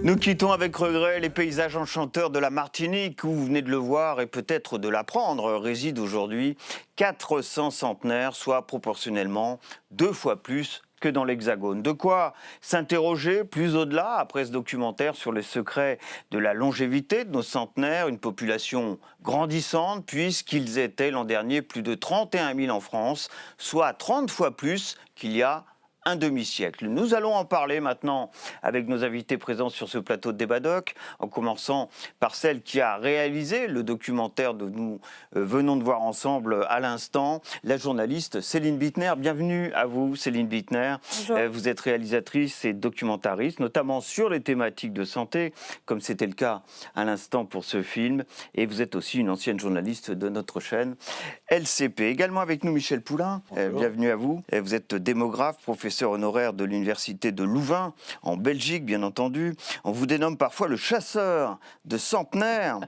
Nous quittons avec regret les paysages enchanteurs de la Martinique où, vous venez de le voir et peut-être de l'apprendre, résident aujourd'hui 400 centenaires, soit proportionnellement 2 fois plus que dans l'Hexagone. De quoi s'interroger plus au-delà, après ce documentaire, sur les secrets de la longévité de nos centenaires, une population grandissante, puisqu'ils étaient l'an dernier plus de 31 000 en France, soit 30 fois plus qu'il y a un demi-siècle. Nous allons en parler maintenant avec nos invités présents sur ce plateau de Débat-Doc, en commençant par celle qui a réalisé le documentaire que nous venons de voir ensemble à l'instant, la journaliste Céline Bittner. Bienvenue à vous, Céline Bittner. Vous êtes réalisatrice et documentariste, notamment sur les thématiques de santé, comme c'était le cas à l'instant pour ce film. Et vous êtes aussi une ancienne journaliste de notre chaîne LCP. Également avec nous, Michel Poulain. Bienvenue à vous. Vous êtes démographe, professeur honoraire de l'université de Louvain, en Belgique, bien entendu. On vous dénomme parfois le chasseur de centenaires.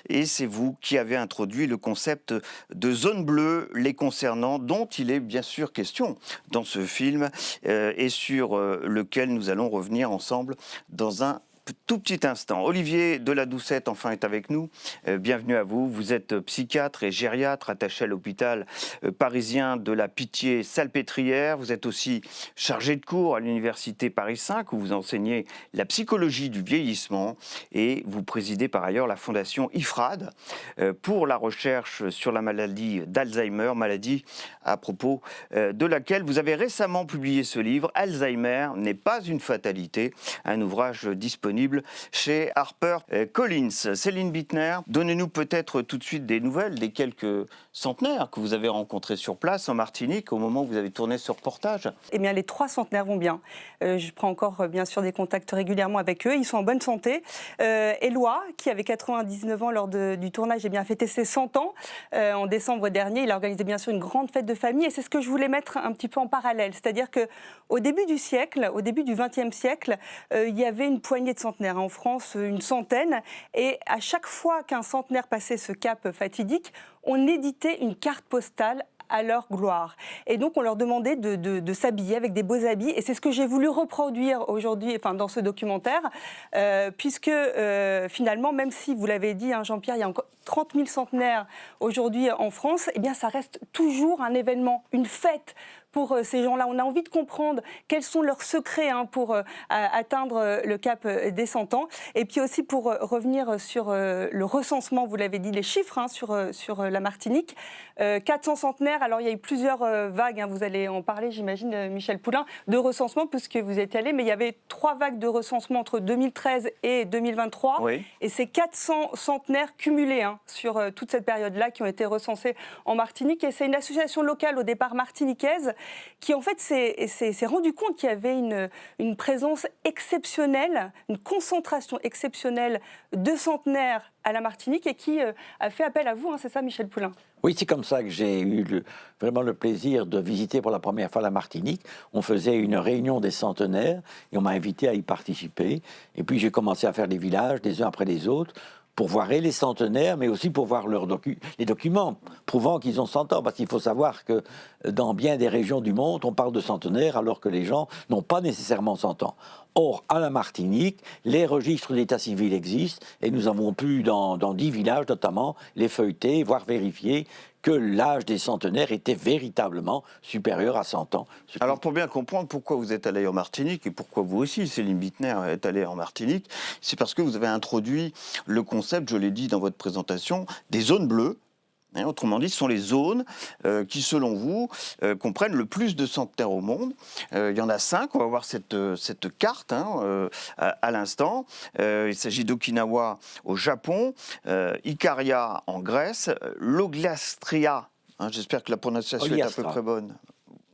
Et c'est vous qui avez introduit le concept de zone bleue les concernant, dont il est bien sûr question dans ce film et sur lequel nous allons revenir ensemble dans un tout petit instant. Olivier Deladoucette, enfin, est avec nous. Bienvenue à vous. Vous êtes psychiatre et gériatre attaché à l'hôpital parisien de la Pitié-Salpêtrière. Vous êtes aussi chargé de cours à l'université Paris 5 où vous enseignez la psychologie du vieillissement et vous présidez par ailleurs la fondation IFRAD pour la recherche sur la maladie d'Alzheimer, maladie à propos de laquelle vous avez récemment publié ce livre, Alzheimer n'est pas une fatalité, un ouvrage disponible chez HarperCollins. Céline Bittner, donnez-nous peut-être tout de suite des nouvelles des quelques centenaires que vous avez rencontrés sur place en Martinique au moment où vous avez tourné ce reportage. Eh bien, les 3 centenaires vont bien. Je prends encore, bien sûr, des contacts régulièrement avec eux. Ils sont en bonne santé. Éloi, qui avait 99 ans lors du tournage, a bien fêté ses 100 ans en décembre dernier. Il a organisé, bien sûr, une grande fête de famille. Et c'est ce que je voulais mettre un petit peu en parallèle. C'est-à-dire qu'au début du siècle, au début du XXe siècle, il y avait une poignée de centenaires. En France, une centaine. Et à chaque fois qu'un centenaire passait ce cap fatidique, on éditait une carte postale à leur gloire. Et donc, on leur demandait de s'habiller avec des beaux habits. Et c'est ce que j'ai voulu reproduire aujourd'hui, enfin, dans ce documentaire, puisque finalement, même si, vous l'avez dit, hein, Jean-Pierre, il y a encore 30 000 centenaires aujourd'hui en France, eh bien, ça reste toujours un événement, une fête pour ces gens-là. On a envie de comprendre quels sont leurs secrets pour atteindre le cap des 100 ans. Et puis aussi pour revenir sur le recensement, vous l'avez dit, les chiffres sur la Martinique. 400 centenaires, alors il y a eu plusieurs vagues, vous allez en parler, j'imagine, Michel Poulain, de recensement, puisque vous êtes allé, mais il y avait 3 vagues de recensement entre 2013 et 2023. Oui. Et c'est 400 centenaires cumulés sur toute cette période-là qui ont été recensés en Martinique. Et c'est une association locale, au départ martiniquaise, qui en fait s'est rendu compte qu'il y avait une présence exceptionnelle, une concentration exceptionnelle de centenaires à la Martinique et qui a fait appel à vous, c'est ça, Michel Poulain? Oui, c'est comme ça que j'ai eu vraiment le plaisir de visiter pour la première fois la Martinique. On faisait une réunion des centenaires et on m'a invité à y participer. Et puis j'ai commencé à faire des villages, les uns après les autres, pour voir les centenaires, mais aussi pour voir les documents prouvant qu'ils ont 100 ans. Parce qu'il faut savoir que dans bien des régions du monde, on parle de centenaires alors que les gens n'ont pas nécessairement 100 ans. Or, à la Martinique, les registres d'état civil existent et nous avons pu, dans 10 villages notamment, les feuilleter, voire vérifier que l'âge des centenaires était véritablement supérieur à 100 ans. Alors, pour bien comprendre pourquoi vous êtes allé en Martinique et pourquoi vous aussi, Céline Bittner, êtes allé en Martinique, c'est parce que vous avez introduit le concept, je l'ai dit dans votre présentation, des zones bleues. Autrement dit, ce sont les zones qui, selon vous, comprennent le plus de centenaires au monde. Il y en a 5, on va voir cette carte à l'instant. Il s'agit d'Okinawa au Japon, Ikaria en Grèce, Loglastria, j'espère que la prononciation est à peu près bonne.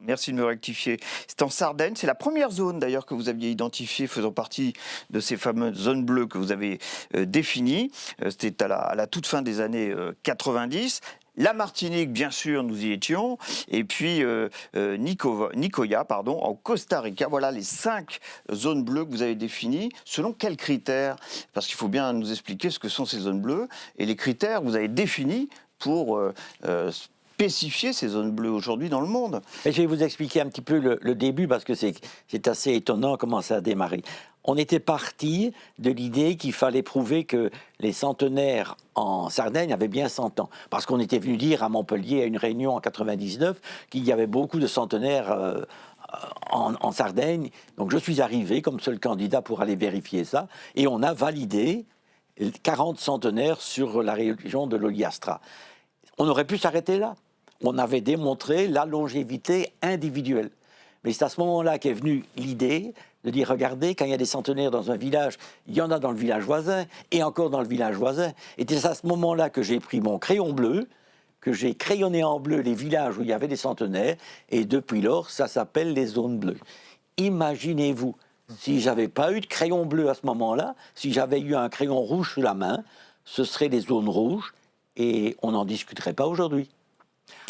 Merci de me rectifier. C'est en Sardaigne. C'est la première zone, d'ailleurs, que vous aviez identifiée, faisant partie de ces fameuses zones bleues que vous avez définies. C'était à la toute fin des années 90. La Martinique, bien sûr, nous y étions. Et puis, Nicoya, en Costa Rica. Voilà les 5 zones bleues que vous avez définies. Selon quels critères? Parce qu'il faut bien nous expliquer ce que sont ces zones bleues. Et les critères que vous avez définis pour spécifier ces zones bleues aujourd'hui dans le monde. Mais je vais vous expliquer un petit peu le début parce que c'est assez étonnant comment ça a démarré. On était parti de l'idée qu'il fallait prouver que les centenaires en Sardaigne avaient bien 100 ans. Parce qu'on était venu dire à Montpellier, à une réunion en 99, qu'il y avait beaucoup de centenaires en Sardaigne. Donc je suis arrivé comme seul candidat pour aller vérifier ça. Et on a validé 40 centenaires sur la région de l'Oliastra. On aurait pu s'arrêter là. On avait démontré la longévité individuelle. Mais c'est à ce moment-là qu'est venue l'idée de dire, regardez, quand il y a des centenaires dans un village, il y en a dans le village voisin, et encore dans le village voisin. Et c'est à ce moment-là que j'ai pris mon crayon bleu, que j'ai crayonné en bleu les villages où il y avait des centenaires, et depuis lors, ça s'appelle les zones bleues. Imaginez-vous, si j'avais pas eu de crayon bleu à ce moment-là, si j'avais eu un crayon rouge sous la main, ce seraient les zones rouges, et on n'en discuterait pas aujourd'hui.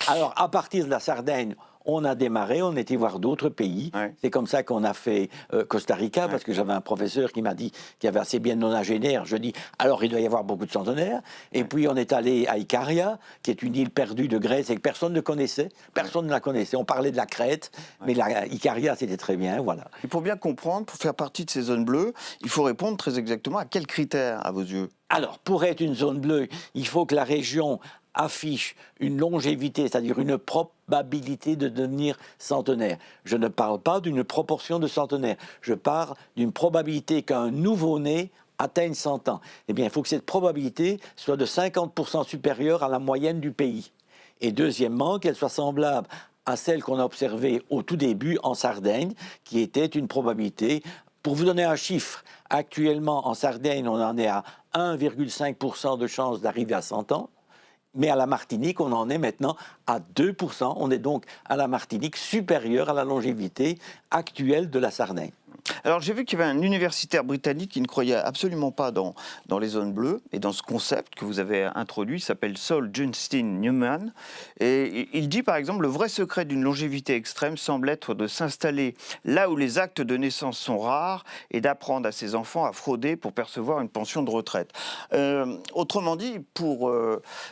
Alors, à partir de la Sardaigne, on a démarré, on était voir d'autres pays. Ouais. C'est comme ça qu'on a fait Costa Rica, parce que j'avais un professeur qui m'a dit qu'il y avait assez bien de nonagénaires. Je dis, alors il doit y avoir beaucoup de centenaires. Et puis on est allé à Ikaria, qui est une île perdue de Grèce et que personne ne connaissait. Personne ne la connaissait. On parlait de la Crète, mais Ikaria, c'était très bien, voilà. Et pour bien comprendre, pour faire partie de ces zones bleues, il faut répondre très exactement à quels critères, à vos yeux? Alors, pour être une zone bleue, il faut que la région affiche une longévité, c'est-à-dire une probabilité de devenir centenaire. Je ne parle pas d'une proportion de centenaires, je parle d'une probabilité qu'un nouveau-né atteigne 100 ans. Eh bien, il faut que cette probabilité soit de 50% supérieure à la moyenne du pays. Et deuxièmement, qu'elle soit semblable à celle qu'on a observée au tout début en Sardaigne, qui était une probabilité. Pour vous donner un chiffre, actuellement en Sardaigne, on en est à 1,5% de chance d'arriver à 100 ans. Mais à la Martinique, on en est maintenant à 2%. On est donc à la Martinique supérieur à la longévité actuelle de la Sardaigne. Alors j'ai vu qu'il y avait un universitaire britannique qui ne croyait absolument pas dans les zones bleues et dans ce concept que vous avez introduit, il s'appelle Saul Justin Newman. Et il dit par exemple, le vrai secret d'une longévité extrême semble être de s'installer là où les actes de naissance sont rares et d'apprendre à ses enfants à frauder pour percevoir une pension de retraite. Autrement dit, pour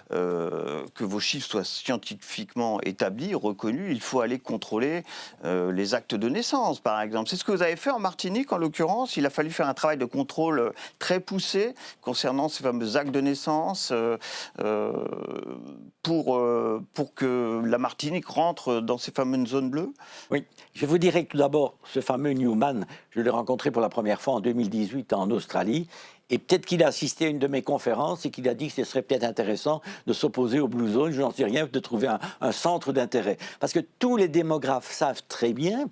que vos chiffres soient scientifiquement établis, reconnus, il faut aller contrôler les actes de naissance par exemple. C'est ce que vous avez fait en Martinique, en l'occurrence. Il a fallu faire un travail de contrôle très poussé concernant ces fameux actes de naissance pour que la Martinique rentre dans ces fameuses zones bleues. Oui, je vous dirais que tout d'abord, ce fameux Newman, je l'ai rencontré pour la première fois en 2018 en Australie. Et peut-être qu'il a assisté à une de mes conférences et qu'il a dit que ce serait peut-être intéressant de s'opposer aux Blue Zones, je n'en sais rien, de trouver un centre d'intérêt. Parce que tous les démographes savent très bien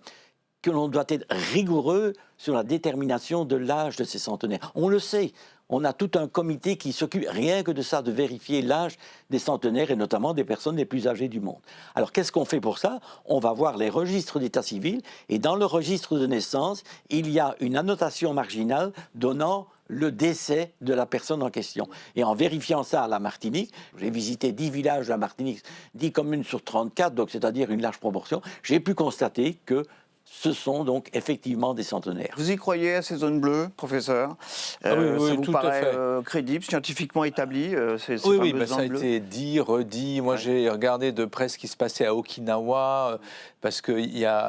que l'on doit être rigoureux sur la détermination de l'âge de ces centenaires. On le sait, on a tout un comité qui s'occupe rien que de ça, de vérifier l'âge des centenaires et notamment des personnes les plus âgées du monde. Alors qu'est-ce qu'on fait pour ça? On va voir les registres d'état civil et dans le registre de naissance, il y a une annotation marginale donnant le décès de la personne en question. Et en vérifiant ça à la Martinique, j'ai visité 10 villages de la Martinique, 10 communes sur 34, donc c'est-à-dire une large proportion, j'ai pu constater que ce sont donc effectivement des centenaires. Vous y croyez à ces zones bleues, professeur? Oui, ça vous tout paraît à fait. Crédible, scientifiquement établi, ces Oui, fameuses ça zones a bleues? été dit, redit. Moi, j'ai regardé de près ce qui se passait à Okinawa, parce que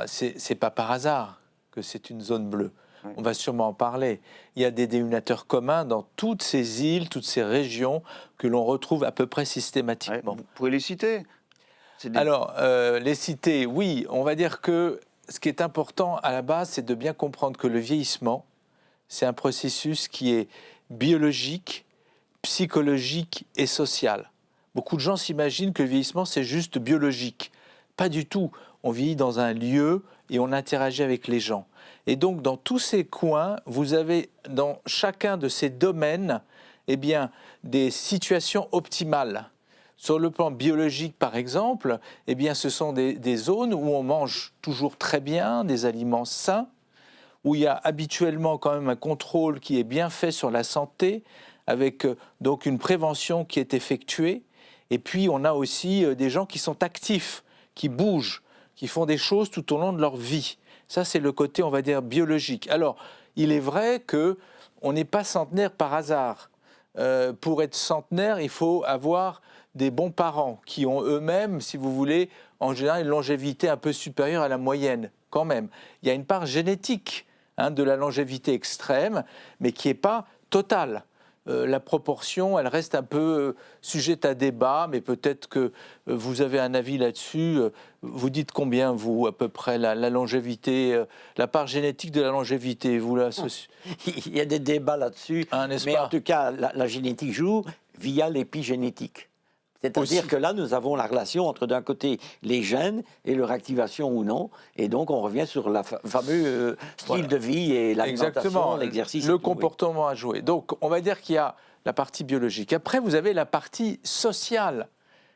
c'est pas par hasard que c'est une zone bleue. Oui. On va sûrement en parler. Il y a des dénominateurs communs dans toutes ces îles, toutes ces régions que l'on retrouve à peu près systématiquement. Vous pouvez les citer? Alors, les citer, oui. On va dire que ce qui est important à la base, c'est de bien comprendre que le vieillissement, c'est un processus qui est biologique, psychologique et social. Beaucoup de gens s'imaginent que le vieillissement, c'est juste biologique. Pas du tout. On vieillit dans un lieu et on interagit avec les gens. Et donc, dans tous ces coins, vous avez dans chacun de ces domaines, eh bien, des situations optimales. Sur le plan biologique, par exemple, eh bien, ce sont des zones où on mange toujours très bien, des aliments sains, où il y a habituellement quand même un contrôle qui est bien fait sur la santé, avec donc une prévention qui est effectuée. Et puis, on a aussi des gens qui sont actifs, qui bougent, qui font des choses tout au long de leur vie. Ça, c'est le côté, on va dire, biologique. Alors, il est vrai qu'on n'est pas centenaire par hasard. Pour être centenaire, il faut avoir des bons parents qui ont eux-mêmes, si vous voulez, en général, une longévité un peu supérieure à la moyenne, quand même. Il y a une part génétique de la longévité extrême, mais qui n'est pas totale. La proportion, elle reste un peu sujette à débat, mais peut-être que vous avez un avis là-dessus. Vous dites combien, vous, à peu près, la longévité, la part génétique de la longévité, vous là, Il y a des débats là-dessus, n'est-ce mais pas? en tout cas, la génétique joue via l'épigénétique. C'est-à-dire que là, nous avons la relation entre, d'un côté, les gènes et leur activation ou non, et donc on revient sur le fameux style de vie et l'alimentation, l'exercice. Le comportement à jouer. Donc, on va dire qu'il y a la partie biologique. Après, vous avez la partie sociale.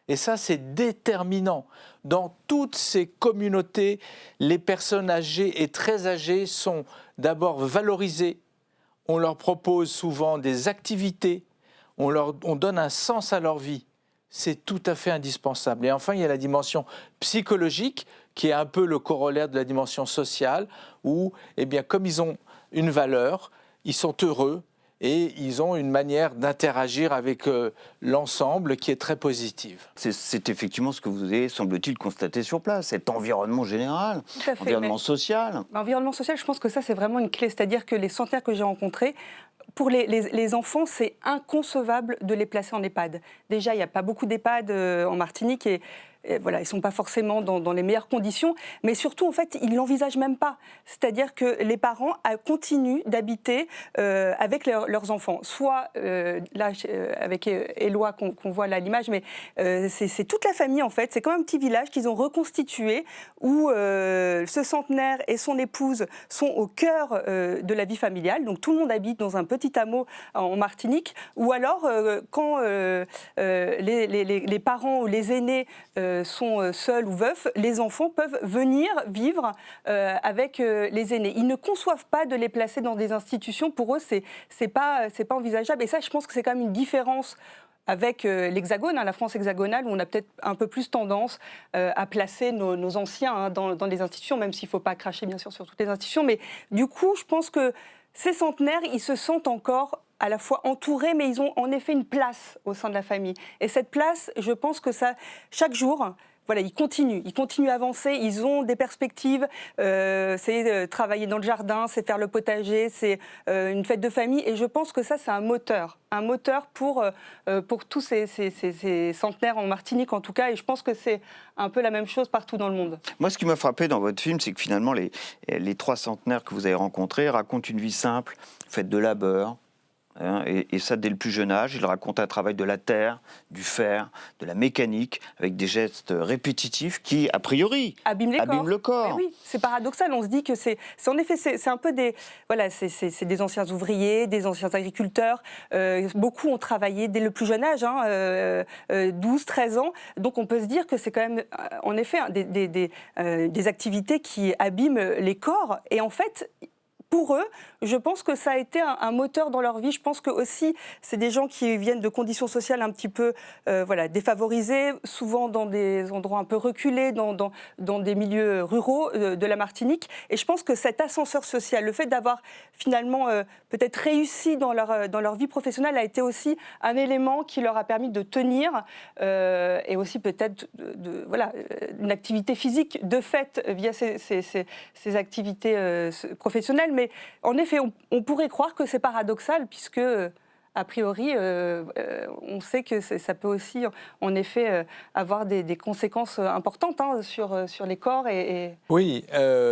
Et ça, c'est déterminant. Dans toutes ces communautés, les personnes âgées et très âgées sont d'abord valorisées. On leur propose souvent des activités. On donne un sens à leur vie. C'est tout à fait indispensable. Et enfin, il y a la dimension psychologique, qui est un peu le corollaire de la dimension sociale, où, eh bien, comme ils ont une valeur, ils sont heureux et ils ont une manière d'interagir avec l'ensemble qui est très positive. C'est effectivement ce que vous avez, semble-t-il, constaté sur place, cet environnement général, Tout à fait, environnement social. L'environnement social, je pense que ça, c'est vraiment une clé. C'est-à-dire que les centenaires que j'ai rencontrés, pour les enfants, c'est inconcevable de les placer en EHPAD. Déjà, il n'y a pas beaucoup d'EHPAD en Martinique et voilà, ils ne sont pas forcément dans les meilleures conditions, mais surtout, en fait, ils ne l'envisagent même pas. C'est-à-dire que les parents continuent d'habiter avec leurs enfants. Soit, là, avec Éloi, qu'on voit là à l'image, mais c'est toute la famille, en fait. C'est comme un petit village qu'ils ont reconstitué, où ce centenaire et son épouse sont au cœur de la vie familiale. Donc, tout le monde habite dans un petit hameau en Martinique. Ou alors, quand les parents ou les aînés sont seuls ou veufs, les enfants peuvent venir vivre avec les aînés. Ils ne conçoivent pas de les placer dans des institutions. Pour eux, c'est pas envisageable. Et ça, je pense que c'est quand même une différence avec l'Hexagone, la France hexagonale, où on a peut-être un peu plus tendance à placer nos anciens dans les institutions, même s'il ne faut pas cracher, bien sûr, sur toutes les institutions. Mais du coup, je pense que ces centenaires, ils se sentent encore à la fois entourés, mais ils ont en effet une place au sein de la famille. Et cette place, je pense que ça, chaque jour, voilà, ils continuent à avancer, ils ont des perspectives, c'est travailler dans le jardin, c'est faire le potager, c'est une fête de famille, et je pense que ça, c'est un moteur pour tous ces centenaires en Martinique en tout cas, et je pense que c'est un peu la même chose partout dans le monde. Moi, ce qui m'a frappé dans votre film, c'est que finalement, les 3 centenaires que vous avez rencontrés racontent une vie simple, faite de labeur, et ça dès le plus jeune âge. Il raconte un travail de la terre, du fer, de la mécanique, avec des gestes répétitifs qui, a priori, abîment le corps. Mais oui, c'est paradoxal. On se dit que c'est en effet, c'est un peu des, voilà, c'est des anciens ouvriers, des anciens agriculteurs. Beaucoup ont travaillé dès le plus jeune âge, 12, 13 ans. Donc on peut se dire que c'est quand même, en effet, des activités qui abîment les corps. Et en fait, pour eux, je pense que ça a été un moteur dans leur vie. Je pense que aussi, c'est des gens qui viennent de conditions sociales un petit peu défavorisées, souvent dans des endroits un peu reculés, dans des milieux ruraux de la Martinique. Et je pense que cet ascenseur social, le fait d'avoir finalement peut-être réussi dans leur vie professionnelle, a été aussi un élément qui leur a permis de tenir et aussi peut-être une activité physique de fait via ces activités professionnelles. Mais en effet, on pourrait croire que c'est paradoxal, puisque, a priori, on sait que ça peut aussi, en effet, avoir des conséquences importantes sur les corps. Oui,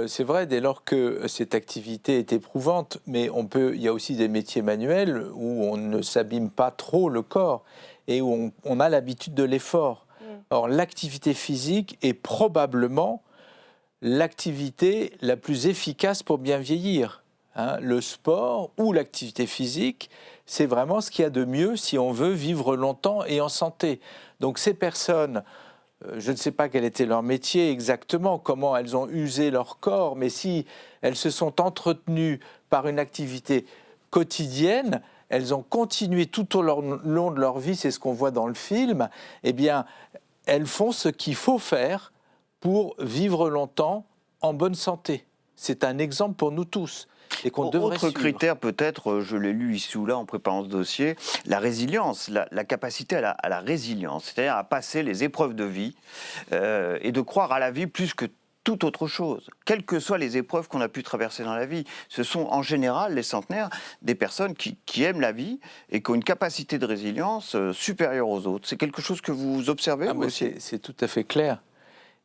c'est vrai, dès lors que cette activité est éprouvante, mais il y a aussi des métiers manuels où on ne s'abîme pas trop le corps et où on a l'habitude de l'effort. Or, l'activité physique est probablement l'activité la plus efficace pour bien vieillir. Le sport ou l'activité physique, c'est vraiment ce qu'il y a de mieux si on veut vivre longtemps et en santé. Donc ces personnes, je ne sais pas quel était leur métier exactement, comment elles ont usé leur corps, mais si elles se sont entretenues par une activité quotidienne, elles ont continué tout au long de leur vie, c'est ce qu'on voit dans le film, eh bien, elles font ce qu'il faut faire pour vivre longtemps en bonne santé. C'est un exemple pour nous tous. et qu'on devrait Autre suivre. critère peut-être, je l'ai lu ici ou là en préparant ce dossier, la résilience, la capacité à la résilience, c'est-à-dire à passer les épreuves de vie et de croire à la vie plus que toute autre chose, quelles que soient les épreuves qu'on a pu traverser dans la vie. Ce sont en général, les centenaires, des personnes qui aiment la vie et qui ont une capacité de résilience supérieure aux autres. C'est quelque chose que vous observez vous aussi? C'est tout à fait clair.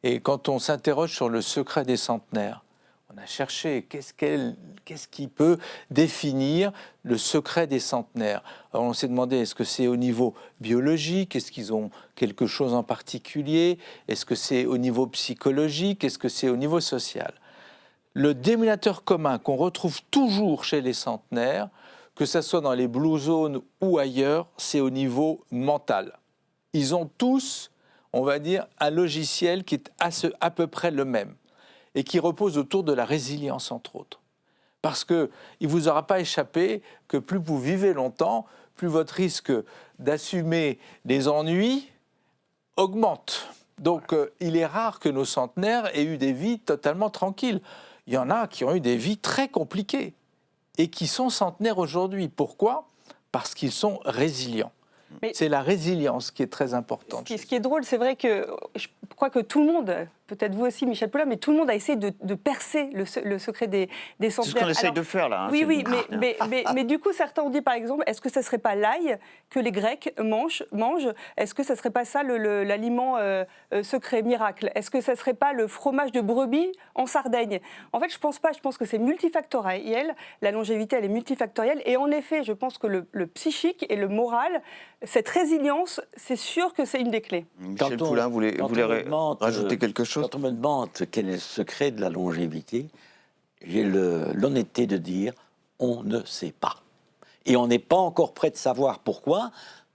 Et quand on s'interroge sur le secret des centenaires, on a cherché qu'est-ce qui peut définir le secret des centenaires. Alors on s'est demandé, est-ce que c'est au niveau biologique? Est-ce qu'ils ont quelque chose en particulier? Est-ce que c'est au niveau psychologique? Est-ce que c'est au niveau social? Le dénominateur commun qu'on retrouve toujours chez les centenaires, que ce soit dans les Blue Zones ou ailleurs, c'est au niveau mental. Ils ont tous, on va dire, un logiciel qui est à peu près le même et qui repose autour de la résilience, entre autres. Parce qu'il ne vous aura pas échappé que plus vous vivez longtemps, plus votre risque d'assumer les ennuis augmente. Donc, il est rare que nos centenaires aient eu des vies totalement tranquilles. Il y en a qui ont eu des vies très compliquées et qui sont centenaires aujourd'hui. Pourquoi ? Parce qu'ils sont résilients. Mais c'est la résilience qui est très importante. Ce qui est drôle, c'est vrai que je crois que tout le monde, peut-être vous aussi, Michel Paulin, mais tout le monde a essayé de percer le secret des centenaires. C'est ce qu'on essaye de faire là. Oui, mais du coup, certains ont dit par exemple, est-ce que ça ne serait pas l'ail que les Grecs mangent? Est-ce que ça ne serait pas ça l'aliment secret, miracle? Est-ce que ça ne serait pas le fromage de brebis en Sardaigne? En fait, je ne pense pas. Je pense que c'est multifactoriel. La longévité, elle est multifactorielle. Et en effet, je pense que le psychique et le moral, cette résilience, c'est sûr que c'est une des clés. Michel Poulain, vous voulez rajouter quelque chose? Quand on me demande quel est le secret de la longévité, j'ai l'honnêteté de dire on ne sait pas. Et on n'est pas encore prêt de savoir pourquoi.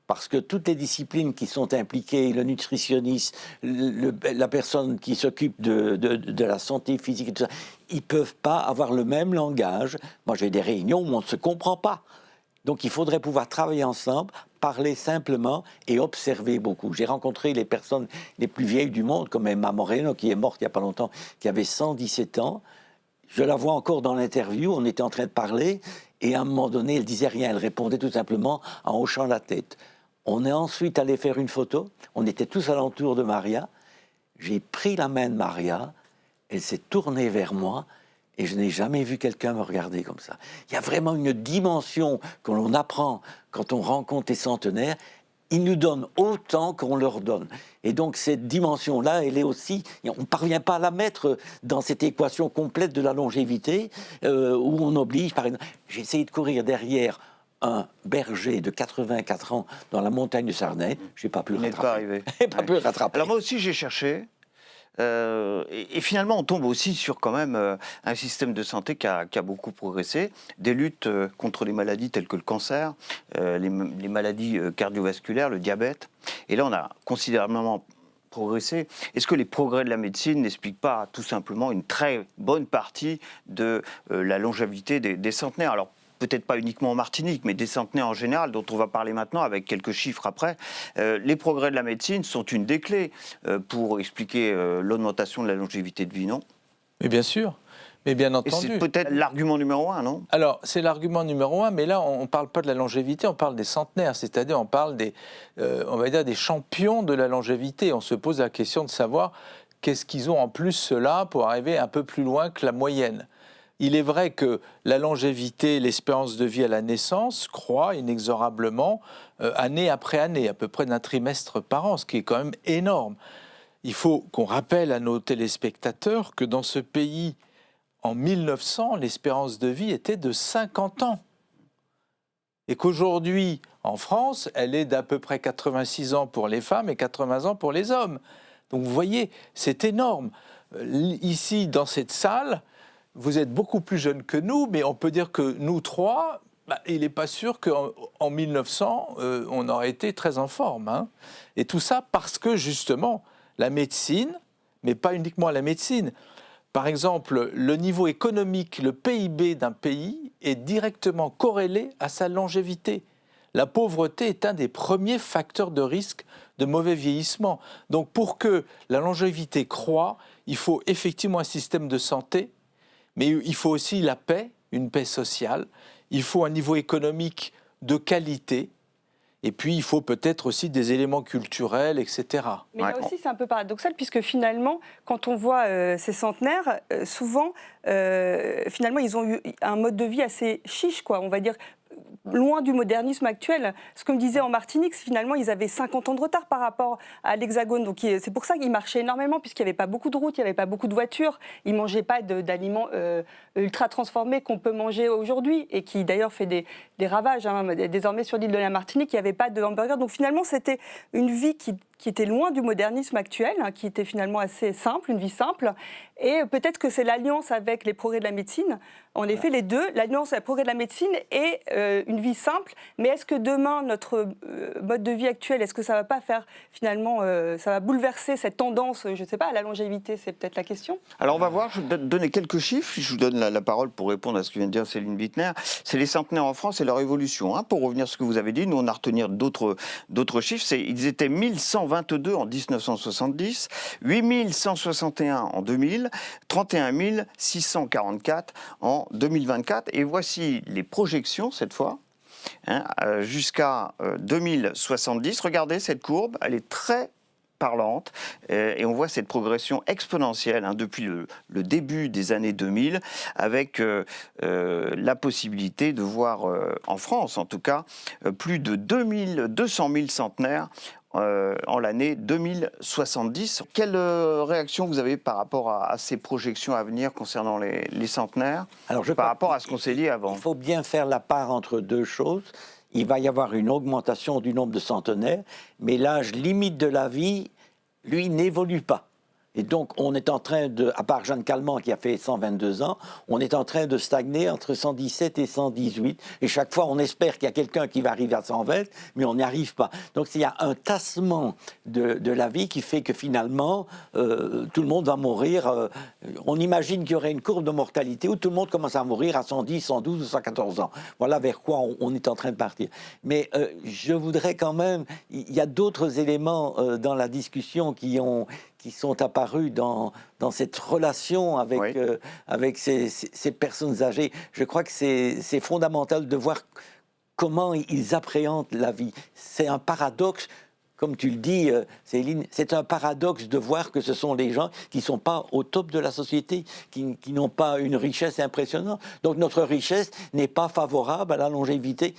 Parce que toutes les disciplines qui sont impliquées, le nutritionniste, la personne qui s'occupe de la santé physique, et tout ça, ils ne peuvent pas avoir le même langage. Moi, j'ai des réunions où on ne se comprend pas. Donc, il faudrait pouvoir travailler ensemble, parler simplement et observer beaucoup. J'ai rencontré les personnes les plus vieilles du monde, comme Emma Moreno, qui est morte il n'y a pas longtemps, qui avait 117 ans. Je la vois encore dans l'interview, on était en train de parler, et à un moment donné, elle disait rien, elle répondait tout simplement en hochant la tête. On est ensuite allé faire une photo, on était tous alentour de Maria, j'ai pris la main de Maria, elle s'est tournée vers moi, et je n'ai jamais vu quelqu'un me regarder comme ça. Il y a vraiment une dimension que l'on apprend quand on rencontre les centenaires. Ils nous donnent autant qu'on leur donne. Et donc cette dimension-là, elle est aussi... On ne parvient pas à la mettre dans cette équation complète de la longévité, où on oblige, par exemple... J'ai essayé de courir derrière un berger de 84 ans dans la montagne de Sardaigne. Je n'ai pas pu le rattraper. Pas arrivé. Pas pu le rattraper. Alors moi aussi, j'ai cherché. Et finalement, on tombe aussi sur quand même un système de santé qui a beaucoup progressé, des luttes contre les maladies telles que le cancer, les maladies cardiovasculaires, le diabète. Et là, on a considérablement progressé. Est-ce que les progrès de la médecine n'expliquent pas tout simplement une très bonne partie de la longévité des centenaires? Alors, peut-être pas uniquement en Martinique, mais des centenaires en général, dont on va parler maintenant avec quelques chiffres après. Les progrès de la médecine sont une des clés pour expliquer l'augmentation de la longévité de vie, non? Mais bien sûr, mais bien Et entendu. c'est peut-être l'argument numéro un, non? Alors, c'est l'argument numéro un, mais là, on ne parle pas de la longévité, on parle des centenaires, c'est-à-dire on parle on va dire des champions de la longévité. On se pose la question de savoir qu'est-ce qu'ils ont en plus, ceux-là, pour arriver un peu plus loin que la moyenne. Il est vrai que la longévité, l'espérance de vie à la naissance croît inexorablement année après année, à peu près d'un trimestre par an, ce qui est quand même énorme. Il faut qu'on rappelle à nos téléspectateurs que dans ce pays, en 1900, l'espérance de vie était de 50 ans. Et qu'aujourd'hui, en France, elle est d'à peu près 86 ans pour les femmes et 80 ans pour les hommes. Donc vous voyez, c'est énorme. Ici, dans cette salle, vous êtes beaucoup plus jeunes que nous, mais on peut dire que nous trois, il n'est pas sûr qu'en 1900, on aurait été très en forme. Hein. Et tout ça parce que, justement, la médecine, mais pas uniquement la médecine. Par exemple, le niveau économique, le PIB d'un pays est directement corrélé à sa longévité. La pauvreté est un des premiers facteurs de risque de mauvais vieillissement. Donc, pour que la longévité croît, il faut effectivement un système de santé, mais il faut aussi la paix une paix sociale, il faut un niveau économique de qualité, et puis il faut peut-être aussi des éléments culturels, etc. Mais là aussi, c'est un peu paradoxal, puisque finalement, quand on voit ces centenaires, souvent, finalement, ils ont eu un mode de vie assez chiche, quoi, on va dire, loin du modernisme actuel. Ce que me disait en Martinique, finalement, ils avaient 50 ans de retard par rapport à l'Hexagone. Donc c'est pour ça qu'ils marchaient énormément, puisqu'il n'y avait pas beaucoup de routes, il n'y avait pas beaucoup de voitures. Ils ne mangeaient pas d'aliments ultra transformés qu'on peut manger aujourd'hui, et qui d'ailleurs fait des ravages. Hein. Désormais, sur l'île de la Martinique, il n'y avait pas de hamburger. Donc finalement, c'était une vie qui était loin du modernisme actuel, hein, qui était finalement assez simple, une vie simple. Et peut-être que c'est l'alliance avec les progrès de la médecine. En effet, les deux, l'alliance avec les progrès de la médecine et une vie simple. Mais est-ce que demain, notre mode de vie actuel, est-ce que ça ne va pas faire finalement, ça va bouleverser cette tendance, je ne sais pas, à la longévité, c'est peut-être la question. Alors on va voir, je vais donner quelques chiffres, je vous donne la parole pour répondre à ce que vient de dire Céline Bittner. C'est les centenaires en France et leur évolution. Hein. Pour revenir à ce que vous avez dit, nous on a retenu d'autres chiffres. Ils étaient 1122 en 1970, 8161 en 2000, 31 644 en 2024. Et voici les projections cette fois. Hein, jusqu'à 2070. Regardez cette courbe, elle est très parlante et on voit cette progression exponentielle hein, depuis le début des années 2000 avec la possibilité de voir en France en tout cas plus de 200 000 centenaires en l'année 2070. Quelle réaction vous avez par rapport à ces projections à venir concernant les centenaires par rapport à ce qu'on s'est dit avant? Il faut bien faire la part entre deux choses. Il va y avoir une augmentation du nombre de centenaires, mais l'âge limite de la vie, lui, n'évolue pas. Et donc, on est en train de, à part Jeanne Calment qui a fait 122 ans, on est en train de stagner entre 117 et 118. Et chaque fois, on espère qu'il y a quelqu'un qui va arriver à 120, mais on n'y arrive pas. Donc, il y a un tassement de la vie qui fait que finalement, tout le monde va mourir. On imagine qu'il y aurait une courbe de mortalité où tout le monde commence à mourir à 110, 112 ou 114 ans. Voilà vers quoi on est en train de partir. Mais je voudrais quand même... Il y a d'autres éléments dans la discussion qui sont apparus dans cette relation avec, oui. Avec ces personnes âgées. Je crois que c'est fondamental de voir comment ils appréhendent la vie. C'est un paradoxe, comme tu le dis, Céline, c'est un paradoxe de voir que ce sont les gens qui ne sont pas au top de la société, qui n'ont pas une richesse impressionnante. Donc notre richesse n'est pas favorable à la longévité,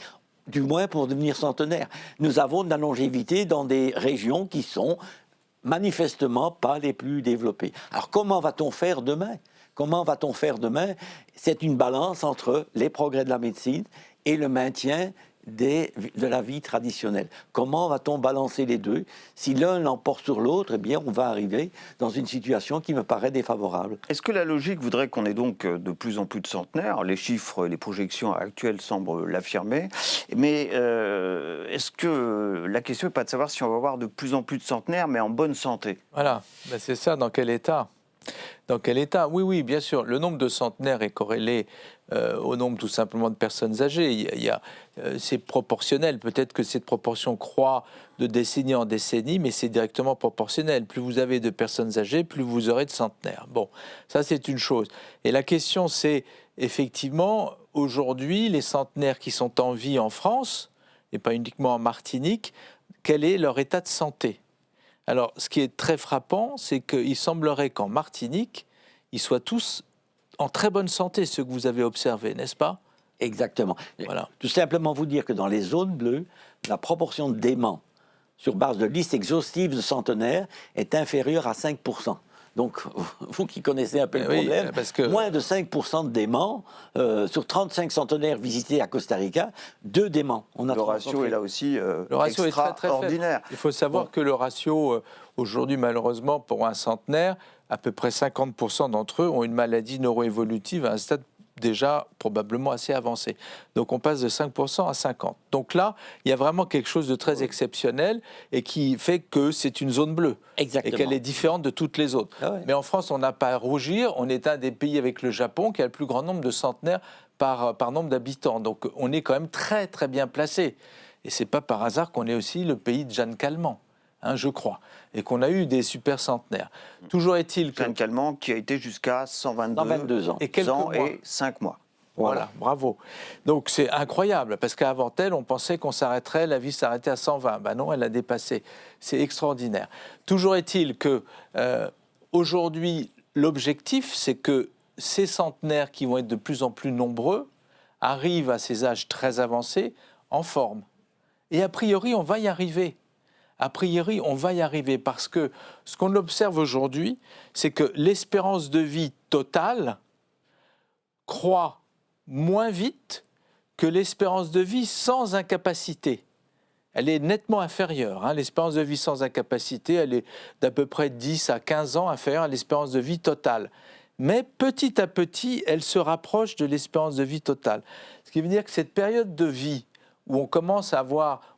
du moins pour devenir centenaire. Nous avons de la longévité dans des régions qui sont manifestement pas les plus développés. Alors comment va-t-on faire demain? Comment va-t-on faire demain? C'est une balance entre les progrès de la médecine et le maintien de la vie traditionnelle. Comment va-t-on balancer les deux? Si l'un l'emporte sur l'autre, eh bien, on va arriver dans une situation qui me paraît défavorable. Est-ce que la logique voudrait qu'on ait donc de plus en plus de centenaires? Les chiffres, les projections actuelles semblent l'affirmer. Mais est-ce que la question n'est pas de savoir si on va avoir de plus en plus de centenaires, mais en bonne santé? Voilà, ben c'est ça, dans quel état? Dans quel état? Oui, oui, bien sûr. Le nombre de centenaires est corrélé au nombre tout simplement de personnes âgées. C'est proportionnel. Peut-être que cette proportion croît de décennie en décennie, mais c'est directement proportionnel. Plus vous avez de personnes âgées, plus vous aurez de centenaires. Bon, ça c'est une chose. Et la question c'est, effectivement, aujourd'hui, les centenaires qui sont en vie en France, et pas uniquement en Martinique, quel est leur état de santé? Alors, ce qui est très frappant, c'est qu'il semblerait qu'en Martinique, ils soient tous en très bonne santé, ceux que vous avez observés, n'est-ce pas? Exactement. Voilà. Tout simplement vous dire que dans les zones bleues, la proportion de déments sur base de liste exhaustive de centenaires est inférieure à 5%. Donc, vous qui connaissez un peu le problème, parce que... moins de 5% de déments, sur 35 centenaires visités à Costa Rica, 2 déments. Le ratio est là aussi le ratio est très, très extraordinaire. Il faut savoir que le ratio, aujourd'hui, malheureusement, pour un centenaire, à peu près 50% d'entre eux ont une maladie neuroévolutive à un stade déjà probablement assez avancé. Donc on passe de 5% à 50%. Donc là, il y a vraiment quelque chose de très exceptionnel et qui fait que c'est une zone bleue. Exactement. Et qu'elle est différente de toutes les autres. Ah ouais. Mais en France, on n'a pas à rougir. On est un des pays avec le Japon qui a le plus grand nombre de centenaires par nombre d'habitants. Donc on est quand même très très bien placé. Et c'est pas par hasard qu'on est aussi le pays de Jeanne Calment. Hein, je crois, et qu'on a eu des super centenaires. Toujours est-il que... Jeanne Calment qui a été jusqu'à 122 ans. Et 5 mois. Voilà, bravo. Donc c'est incroyable, parce qu'avant elle, on pensait qu'on s'arrêterait, la vie s'arrêtait à 120. Ben non, elle a dépassé. C'est extraordinaire. Toujours est-il que aujourd'hui, l'objectif, c'est que ces centenaires qui vont être de plus en plus nombreux arrivent à ces âges très avancés en forme. Et a priori, on va y arriver. A priori, on va y arriver parce que ce qu'on observe aujourd'hui, c'est que l'espérance de vie totale croît moins vite que l'espérance de vie sans incapacité. Elle est nettement inférieure. L'espérance de vie sans incapacité, elle est d'à peu près 10 à 15 ans inférieure à l'espérance de vie totale. Mais petit à petit, elle se rapproche de l'espérance de vie totale. Ce qui veut dire que cette période de vie où on commence à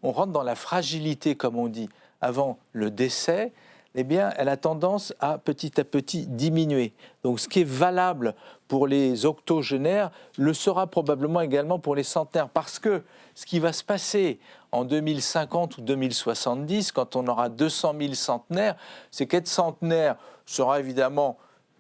on rentre dans la fragilité, comme on dit, avant le décès, eh bien, elle a tendance à petit diminuer. Donc, ce qui est valable pour les octogénaires le sera probablement également pour les centenaires. Parce que ce qui va se passer en 2050 ou 2070, quand on aura 200 000 centenaires, c'est qu'être centenaire sera évidemment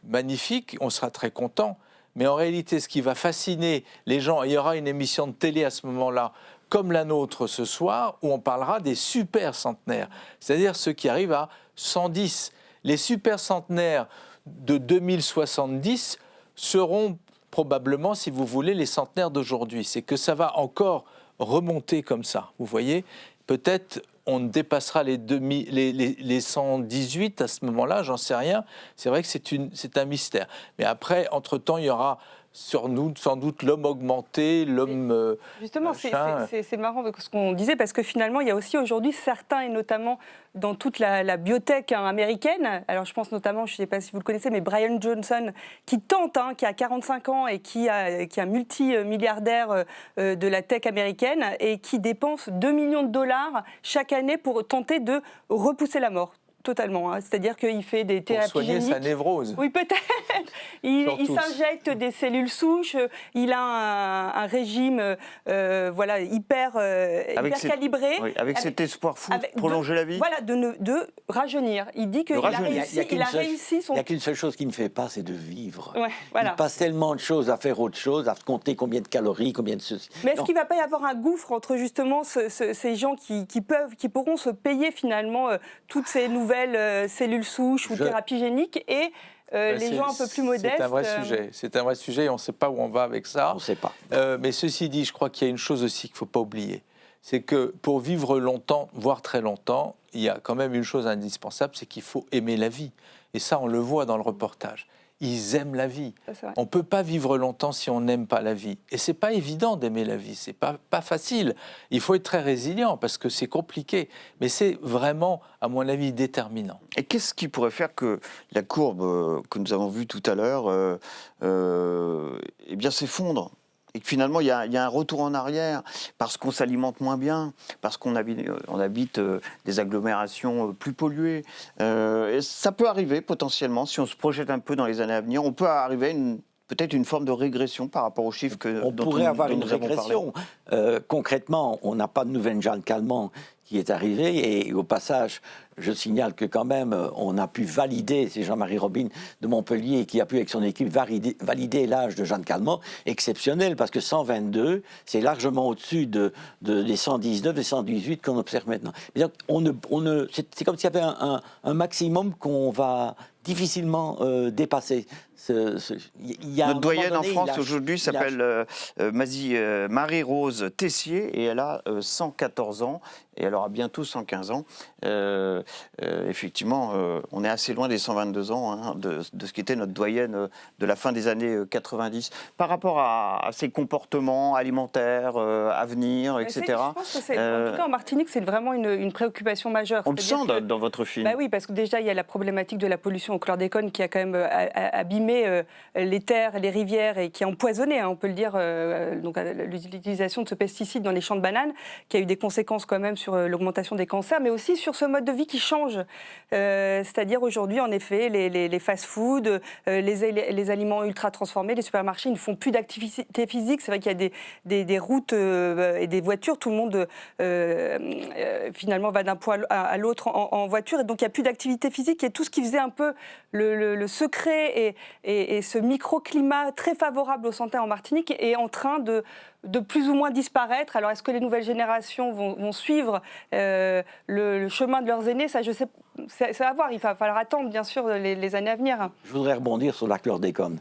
magnifique, on sera très content. Mais en réalité, ce qui va fasciner les gens, il y aura une émission de télé à ce moment-là, comme la nôtre ce soir, où on parlera des super centenaires, c'est-à-dire ceux qui arrivent à 110. Les super centenaires de 2070 seront probablement, si vous voulez, les centenaires d'aujourd'hui. C'est que ça va encore remonter comme ça, vous voyez. Peut-être on dépassera les 118 à ce moment-là, j'en sais rien. C'est vrai que c'est un mystère. Mais après, entre-temps, il y aura sur nous, sans doute, l'homme augmenté, l'homme... Justement, c'est marrant avec ce qu'on disait, parce que finalement, il y a aussi aujourd'hui certains, et notamment dans toute la biotech américaine, alors je pense notamment, je ne sais pas si vous le connaissez, mais Brian Johnson, qui tente, qui a 45 ans et qui est multimilliardaire de la tech américaine, et qui dépense 2 millions de dollars chaque année pour tenter de repousser la mort. Totalement, c'est-à-dire qu'il fait des thérapies pour soigner géniques. Sa névrose. Oui, peut-être. Il s'injecte des cellules souches. Il a un régime, hyper calibré. Avec cet espoir fou de prolonger la vie. Voilà, de rajeunir. Il dit qu'il a réussi. Il a réussi son. Il n'y a qu'une seule chose qu'il ne fait pas, c'est de vivre. Ouais, voilà. Il passe tellement de choses à faire autre chose, à compter combien de calories, combien de ceci. Mais est-ce qu'il ne va pas y avoir un gouffre entre justement ces gens qui pourront se payer finalement toutes ces nouvelles cellules souches ou thérapies géniques et les gens un peu plus modestes. C'est un vrai sujet et on ne sait pas où on va avec ça. On ne sait pas. Mais ceci dit, je crois qu'il y a une chose aussi qu'il ne faut pas oublier. C'est que pour vivre longtemps, voire très longtemps, il y a quand même une chose indispensable, c'est qu'il faut aimer la vie. Et ça, on le voit dans le reportage. Ils aiment la vie. On ne peut pas vivre longtemps si on n'aime pas la vie. Et ce n'est pas évident d'aimer la vie, ce n'est pas facile. Il faut être très résilient parce que c'est compliqué. Mais c'est vraiment, à mon avis, déterminant. Et qu'est-ce qui pourrait faire que la courbe que nous avons vue tout à l'heure s'effondre ? Et que finalement, il y a un retour en arrière, parce qu'on s'alimente moins bien, parce qu'on habite des agglomérations plus polluées. Et ça peut arriver potentiellement, si on se projette un peu dans les années à venir, on peut arriver à peut-être une forme de régression par rapport aux chiffres dont pourrait avoir une nous avons régression. parlé. Concrètement, on n'a pas de nouvelle Jeanne Calment qui est arrivée, et au passage, je signale que quand même, on a pu valider, c'est Jean-Marie Robine de Montpellier qui a pu avec son équipe valider l'âge de Jeanne Calment, exceptionnel, parce que 122, c'est largement au-dessus des 119, des 118 qu'on observe maintenant. C'est comme s'il y avait un maximum qu'on va difficilement dépasser. Notre doyenne en France aujourd'hui s'appelle Marie-Rose Tessier et elle a 114 ans et elle aura bientôt 115 ans. Effectivement, on est assez loin des 122 ans de ce qui était notre doyenne de la fin des années 90. Par rapport à ces comportements alimentaires à venir, etc. Je pense que en tout cas en Martinique, c'est vraiment une préoccupation majeure. On le sent dans votre film. Oui, parce que déjà, il y a la problématique de la pollution au chlordécone qui a quand même abîmé les terres, les rivières et qui a empoisonné, on peut le dire, donc l'utilisation de ce pesticide dans les champs de bananes, qui a eu des conséquences quand même sur l'augmentation des cancers, mais aussi sur ce mode de vie qui change. C'est-à-dire aujourd'hui, en effet, les fast-foods, les aliments ultra transformés, les supermarchés ne font plus d'activité physique. C'est vrai qu'il y a des routes et des voitures, tout le monde finalement va d'un point à l'autre en voiture, et donc il n'y a plus d'activité physique, et tout ce qui faisait un peu le secret et ce microclimat très favorable aux centenaires en Martinique est en train de plus ou moins disparaître. Alors, est-ce que les nouvelles générations vont suivre le chemin de leurs aînés? Ça, je sais, c'est à voir. Il va falloir attendre, bien sûr, les années à venir. Je voudrais rebondir sur la chlordécone.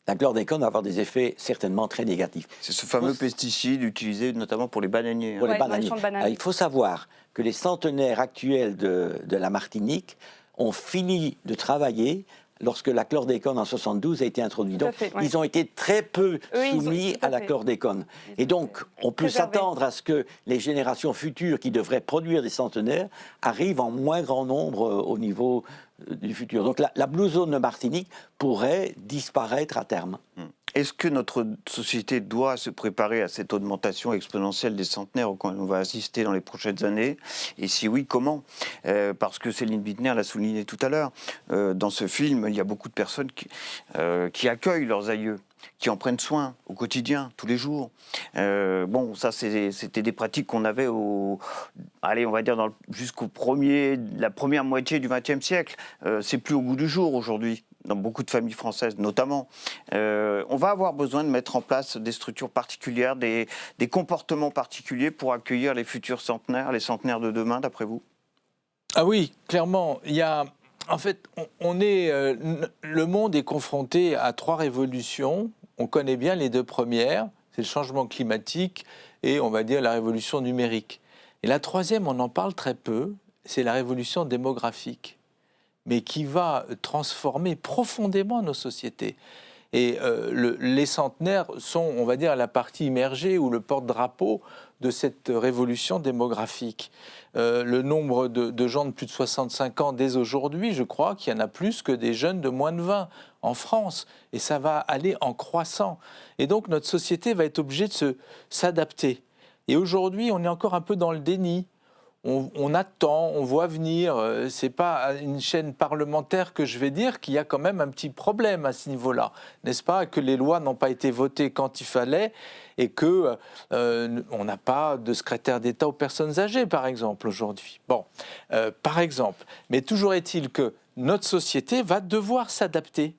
La chlordécone va avoir des effets certainement très négatifs. C'est ce fameux pesticide utilisé notamment pour les bananiers. Pour les Ouais, bananiers. les champs de bananes. Il faut savoir que les centenaires actuels de la Martinique ont fini de travailler lorsque la chlordécone en 72 a été introduite. Donc, ils ont été très peu soumis à la chlordécone. Et donc, on peut s'attendre à ce que les générations futures qui devraient produire des centenaires arrivent en moins grand nombre au niveau du futur. Donc, la Blue Zone de Martinique pourrait disparaître à terme. Est-ce que notre société doit se préparer à cette augmentation exponentielle des centenaires auquel on va assister dans les prochaines années? Et si oui, comment? Parce que Céline Bittner l'a souligné tout à l'heure, dans ce film, il y a beaucoup de personnes qui accueillent leurs aïeux, qui en prennent soin au quotidien, tous les jours. Bon, ça, c'était des pratiques qu'on avait allez, on va dire jusqu'au la première moitié du XXe siècle. C'est plus au goût du jour aujourd'hui, dans beaucoup de familles françaises notamment. On va avoir besoin de mettre en place des structures particulières, des comportements particuliers pour accueillir les futurs centenaires, les centenaires de demain, d'après vous? Ah oui, clairement. Il y a, en fait, le monde est confronté à 3 révolutions. On connaît bien les 2 premières, c'est le changement climatique et, on va dire, la révolution numérique. Et la 3e, on en parle très peu, c'est la révolution démographique, mais qui va transformer profondément nos sociétés. Et les centenaires sont, on va dire, la partie immergée ou le porte-drapeau de cette révolution démographique. Le nombre de gens de plus de 65 ans dès aujourd'hui, je crois qu'il y en a plus que des jeunes de moins de 20 en France. Et ça va aller en croissant. Et donc notre société va être obligée de s'adapter. Et aujourd'hui, on est encore un peu dans le déni. On attend, on voit venir. C'est pas à une chaîne parlementaire que je vais dire qu'il y a quand même un petit problème à ce niveau-là, n'est-ce pas? Que les lois n'ont pas été votées quand il fallait et que on n'a pas de secrétaire d'État aux personnes âgées, par exemple, aujourd'hui. Bon, par exemple. Mais toujours est-il que notre société va devoir s'adapter,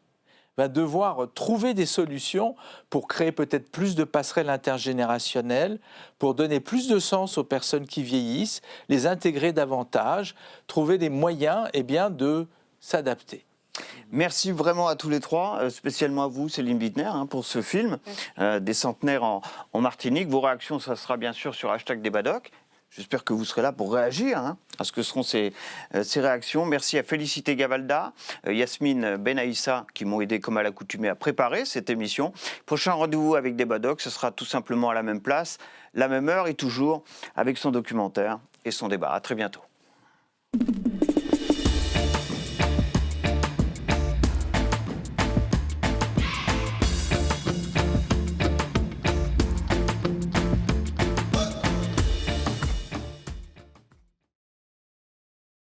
va devoir trouver des solutions pour créer peut-être plus de passerelles intergénérationnelles, pour donner plus de sens aux personnes qui vieillissent, les intégrer davantage, trouver des moyens de s'adapter. Merci vraiment à tous les 3, spécialement à vous, Céline Bittner, pour ce film, des centenaires en Martinique. Vos réactions, ça sera bien sûr sur #Débadoc. J'espère que vous serez là pour réagir à ce que seront ces réactions. Merci à Félicité Gavalda, Yasmine Benaïssa, qui m'ont aidé comme à l'accoutumée à préparer cette émission. Prochain rendez-vous avec Débadoc, ce sera tout simplement à la même place, la même heure et toujours avec son documentaire et son débat. À très bientôt.